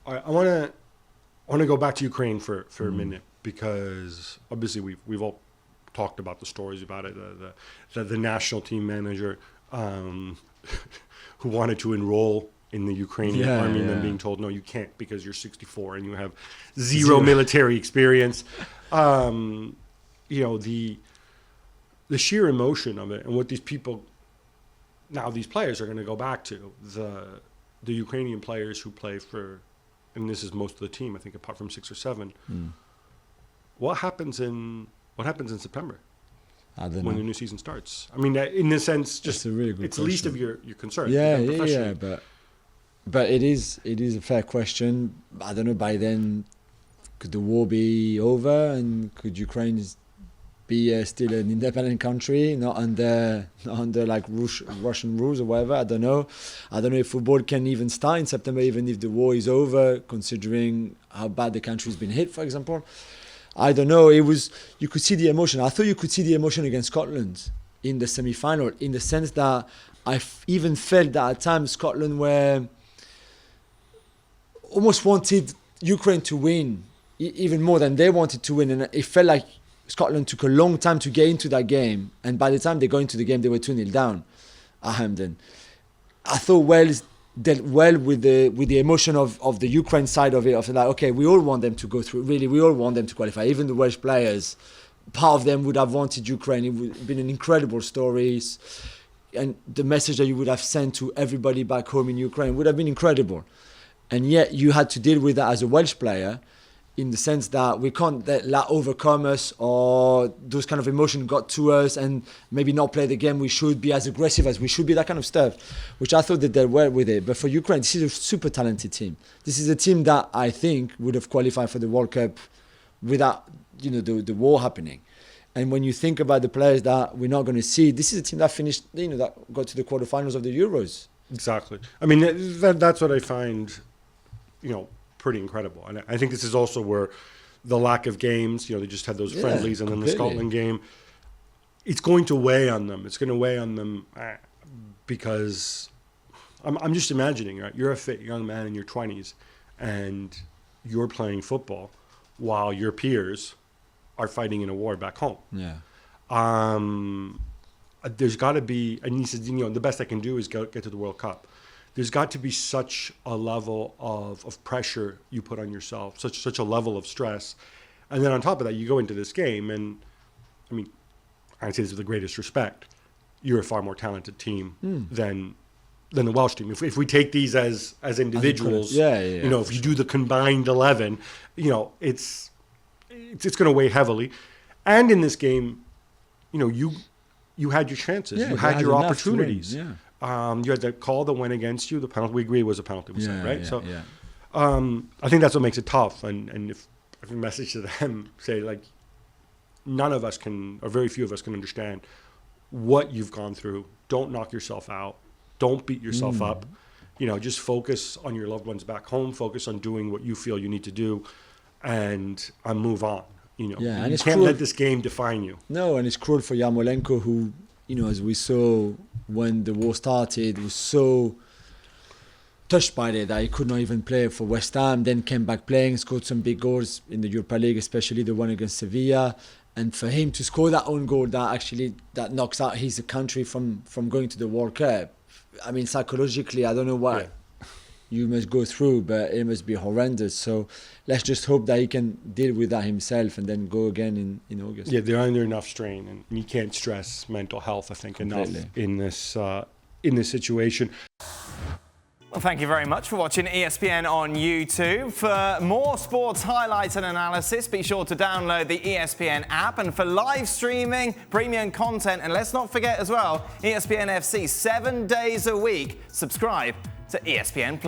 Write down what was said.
I want to go back to Ukraine for a minute, because obviously we've all talked about the stories about it. The national team manager who wanted to enroll in the Ukrainian army and then being told, no, you can't because you're 64 and you have zero military experience. The sheer emotion of it, and what these players are going to go back to, the Ukrainian players who play for, and this is most of the team, I think, apart from 6 or 7. What happens in September? I don't know. When the new season starts. I mean, in a sense, just a really good it's question. least of your concern. Yeah, but it is a fair question. I don't know, by then, could the war be over, and could Ukraine be still an independent country, not under like Russian rules or whatever? I don't know if football can even start in September, even if the war is over, considering how bad the country's been hit, for example. I don't know. You could see the emotion. I thought you could see the emotion against Scotland in the semi-final, in the sense that I even felt that at times Scotland were almost wanted Ukraine to win, even more than they wanted to win. And it felt like Scotland took a long time to get into that game. And by the time they got into the game, they were 2-0 down at Hampden. I thought Wales dealt well with the emotion of the Ukraine side of it, of like, okay, we all want them to go through, really, we all want them to qualify. Even the Welsh players, part of them would have wanted Ukraine. It would have been an incredible story, and the message that you would have sent to everybody back home in Ukraine would have been incredible. And yet you had to deal with that as a Welsh player, in the sense that we can't let that overcome us, or those kind of emotions got to us, and maybe not play the game we should, be as aggressive as we should be, that kind of stuff, which I thought that they were with it. But for Ukraine, this is a super talented team. This is a team that I think would have qualified for the World Cup without, the war happening. And when you think about the players that we're not going to see, this is a team that finished, that got to the quarterfinals of the Euros. Exactly. I mean, that's what I find, pretty incredible. And I think this is also where the lack of games, they just had those friendlies and completely. then the Scotland game, it's going to weigh on them. It's going to weigh on them because I'm just imagining, right? You're a fit young man in your 20s and you're playing football while your peers are fighting in a war back home. Yeah. There's got to be, and he says, the best I can do is get to the World Cup. There's got to be such a level of pressure you put on yourself, such a level of stress. And then on top of that, you go into this game, and I mean, I say this with the greatest respect, you're a far more talented team than the Welsh team. If we take these as individuals, if you do the combined 11, it's going to weigh heavily. And in this game, you had your chances, you had your opportunities. You had the call that went against you, the penalty. We agree it was a penalty, right? I think that's what makes it tough. And if a message to them, say, like, none of us can, or very few of us can understand what you've gone through. Don't knock yourself out. Don't beat yourself up. Just focus on your loved ones back home. Focus on doing what you feel you need to do, and move on. You can't let this game define you. No, and it's cruel for Yarmolenko, who, as we saw when the war started, was so touched by it that he could not even play for West Ham, then came back playing, scored some big goals in the Europa League, especially the one against Sevilla. And for him to score that own goal that knocks out his country from going to the World Cup, I mean, psychologically, I don't know what you must go through, but it must be horrendous. So let's just hope that he can deal with that himself and then go again in August. Yeah, they're under enough strain, and you can't stress mental health, I think, enough in this situation. Well, thank you very much for watching ESPN on YouTube. For more sports highlights and analysis, be sure to download the ESPN app. And for live streaming, premium content, and let's not forget as well, ESPN FC 7 days a week. Subscribe to ESPN+.